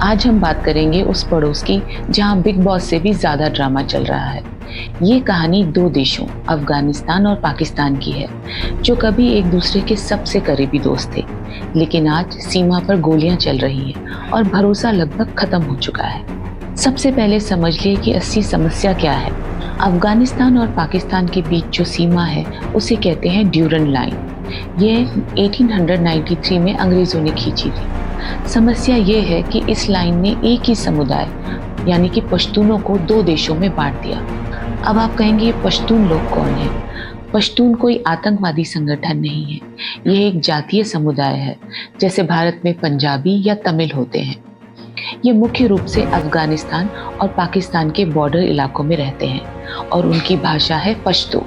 आज हम बात करेंगे उस पड़ोस की जहां बिग बॉस से भी ज्यादा ड्रामा चल रहा है। ये कहानी दो देशों अफगानिस्तान और पाकिस्तान की है, जो कभी एक दूसरे के सबसे करीबी दोस्त थे, लेकिन आज सीमा पर गोलियां चल रही हैं और भरोसा लगभग खत्म हो चुका है। सबसे पहले समझ लिए कि असली समस्या क्या है। अफगानिस्तान और पाकिस्तान के बीच जो सीमा है उसे कहते हैं ड्यूरन लाइन। ये 1893 में अंग्रेजों ने खींची थी। समस्या ये है कि इस लाइन ने एक ही समुदाय यानी कि पश्तूनों को दो देशों में बांट दिया। अब आप कहेंगे ये पश्तून लोग कौन है? पश्तून कोई आतंकवादी संगठन नहीं है, यह एक जातीय समुदाय है, जैसे भारत में पंजाबी या तमिल होते हैं। ये मुख्य रूप से अफगानिस्तान और पाकिस्तान के बॉर्डर इलाकों में रहते हैं और उनकी भाषा है पश्तो।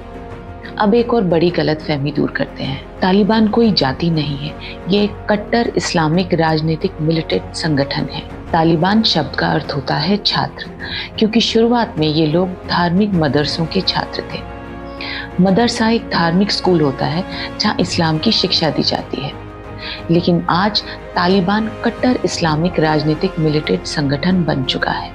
अब एक और बड़ी गलतफहमी दूर करते हैं। तालिबान कोई जाति नहीं है, ये एक कट्टर इस्लामिक राजनीतिक मिलिटेंट संगठन है। तालिबान शब्द का अर्थ होता है छात्र, क्योंकि शुरुआत में ये लोग धार्मिक मदरसों के छात्र थे। मदरसा एक धार्मिक स्कूल होता है जहाँ इस्लाम की शिक्षा दी जाती है, लेकिन आज तालिबान कट्टर इस्लामिक राजनीतिक मिलिटेंट संगठन बन चुका है।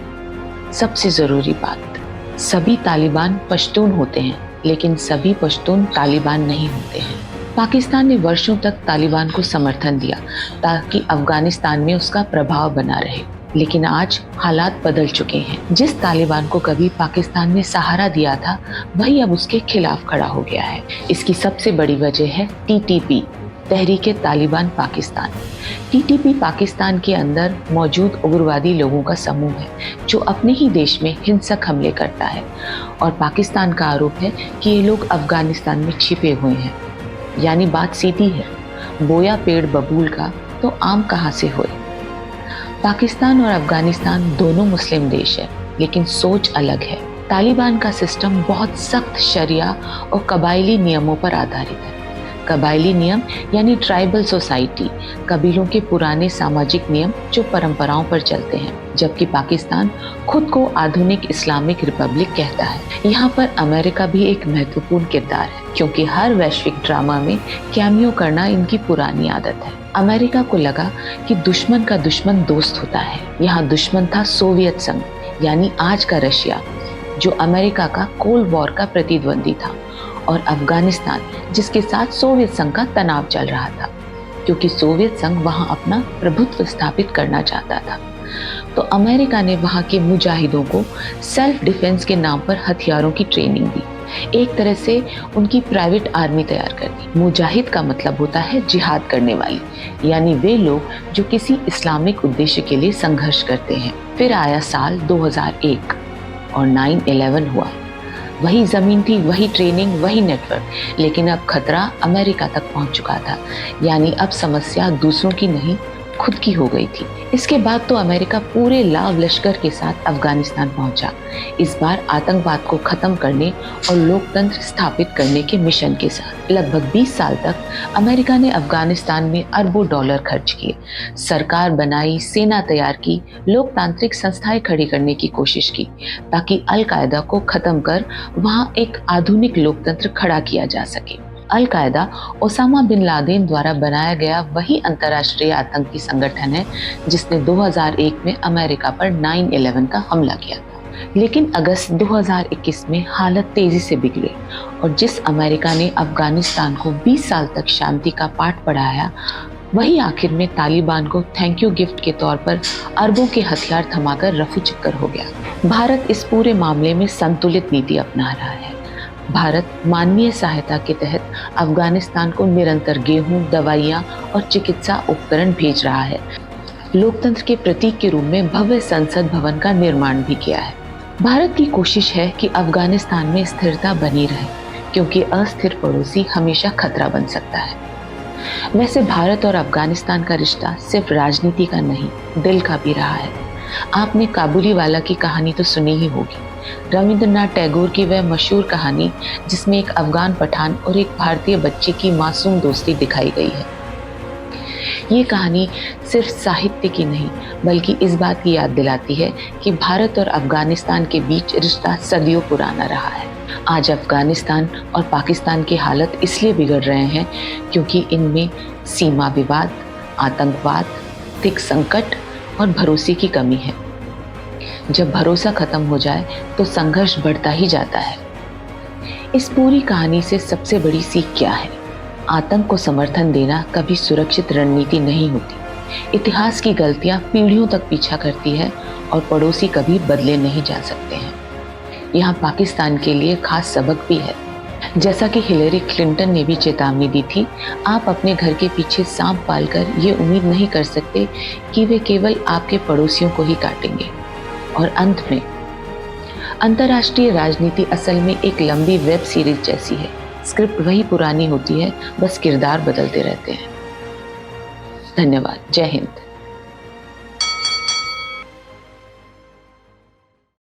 सबसे जरूरी बात, सभी तालिबान पश्तून होते हैं, लेकिन सभी पश्तून तालिबान नहीं होते हैं। पाकिस्तान ने वर्षों तक तालिबान को समर्थन दिया ताकि अफगानिस्तान में उसका प्रभाव बना रहे, लेकिन आज हालात बदल चुके हैं। जिस तालिबान को कभी पाकिस्तान ने सहारा दिया था, वही अब उसके खिलाफ खड़ा हो गया है। इसकी सबसे बड़ी वजह है TTP, तहरीके तालिबान पाकिस्तान। TTP पाकिस्तान के अंदर मौजूद उग्रवादी लोगों का समूह है जो अपने ही देश में हिंसक हमले करता है, और पाकिस्तान का आरोप है कि ये लोग अफगानिस्तान में छिपे हुए हैं। यानी बात सीधी है, बोया पेड़ बबूल का तो आम कहाँ से होए। पाकिस्तान और अफगानिस्तान दोनों मुस्लिम देश है, लेकिन सोच अलग है। तालिबान का सिस्टम बहुत सख्त शरिया और कबायली नियमों पर आधारित है। कबायली नियम यानी ट्राइबल सोसाइटी, कबीलों के पुराने सामाजिक नियम जो परंपराओं पर चलते हैं, जबकि पाकिस्तान खुद को आधुनिक इस्लामिक रिपब्लिक कहता है। यहाँ पर अमेरिका भी एक महत्वपूर्ण किरदार है, क्योंकि हर वैश्विक ड्रामा में कैमियो करना इनकी पुरानी आदत है। अमेरिका को लगा कि दुश्मन का दुश्मन दोस्त होता है। यहाँ दुश्मन था सोवियत संघ यानी आज का रशिया, जो अमेरिका का कोल्ड वॉर का प्रतिद्वंदी था, और अफगानिस्तान जिसके साथ सोवियत संघ का तनाव चल रहा था, क्योंकि सोवियत संघ वहां अपना प्रभुत्व स्थापित करना चाहता था। तो अमेरिका ने वहां के मुजाहिदों को सेल्फ डिफेंस के नाम पर हथियारों की ट्रेनिंग दी। एक तरह से उनकी प्राइवेट आर्मी तैयार कर दी। मुजाहिद का मतलब होता है जिहाद करने वाली, यानी वे लोग जो किसी इस्लामिक उद्देश्य के लिए संघर्ष करते हैं। फिर आया साल 2001 और 9/11 हुआ। वही जमीन थी, वही ट्रेनिंग, वही नेटवर्क, लेकिन अब खतरा अमेरिका तक पहुंच चुका था। यानी अब समस्या दूसरों की नहीं, खुद की हो गई थी। इसके बाद तो अमेरिका पूरे लाव लश्कर के साथ अफगानिस्तान पहुंचा, इस बार आतंकवाद को खत्म करने और लोकतंत्र स्थापित करने के मिशन के साथ। लगभग 20 साल तक अमेरिका ने अफगानिस्तान में अरबों डॉलर खर्च किए, सरकार बनाई, सेना तैयार की, लोकतांत्रिक संस्थाएं खड़ी करने की कोशिश की, ताकि अल कायदा को खत्म कर वहां एक आधुनिक लोकतंत्र खड़ा किया जा सके। अल कायदा ओसामा बिन लादेन द्वारा बनाया गया वही अंतर्राष्ट्रीय आतंकी संगठन है जिसने 2001 में अमेरिका पर 9/11 का हमला किया था। लेकिन अगस्त 2021 में हालत तेजी से बिगड़ी, और जिस अमेरिका ने अफगानिस्तान को 20 साल तक शांति का पाठ पढ़ाया, वही आखिर में तालिबान को थैंक यू गिफ्ट के तौर पर अरबों के हथियार थमाकर रफू चक्कर हो गया। भारत इस पूरे मामले में संतुलित नीति अपना रहा है। भारत मानवीय सहायता के तहत अफगानिस्तान को निरंतर गेहूं, दवाइयां और चिकित्सा उपकरण भेज रहा है। लोकतंत्र के प्रतीक के रूप में भव्य संसद भवन का निर्माण भी किया है। भारत की कोशिश है कि अफगानिस्तान में स्थिरता बनी रहे, क्योंकि अस्थिर पड़ोसी हमेशा खतरा बन सकता है। वैसे भारत और अफगानिस्तान का रिश्ता सिर्फ राजनीति का नहीं, दिल का भी रहा है। आपने काबुली वाला की कहानी तो सुनी ही होगी, रविंद्रनाथ टैगोर की वह मशहूर कहानी जिसमें एक अफगान पठान और एक भारतीय बच्चे की मासूम दोस्ती दिखाई गई है। ये कहानी सिर्फ साहित्य की नहीं, बल्कि इस बात की याद दिलाती है कि भारत और अफगानिस्तान के बीच रिश्ता सदियों पुराना रहा है। आज अफगानिस्तान और पाकिस्तान की हालत इसलिए बिगड़ रहे हैं क्योंकि इनमें सीमा विवाद, आतंकवाद, आर्थिक संकट और भरोसे की कमी है। जब भरोसा खत्म हो जाए तो संघर्ष बढ़ता ही जाता है। इस पूरी कहानी से सबसे बड़ी सीख क्या है? आतंक को समर्थन देना कभी सुरक्षित रणनीति नहीं होती। इतिहास की गलतियां पीढ़ियों तक पीछा करती है और पड़ोसी कभी बदले नहीं जा सकते हैं। यहाँ पाकिस्तान के लिए खास सबक भी है। जैसा कि हिलेरी क्लिंटन ने भी चेतावनी दी थी, आप अपने घर के पीछे सांप पालकर ये उम्मीद नहीं कर सकते कि वे केवल आपके पड़ोसियों को ही काटेंगे। और अंत में, अंतर्राष्ट्रीय राजनीति असल में एक लंबी वेब सीरीज जैसी है। स्क्रिप्ट वही पुरानी होती है, बस किरदार बदलते रहते हैं। धन्यवाद। जय हिंद।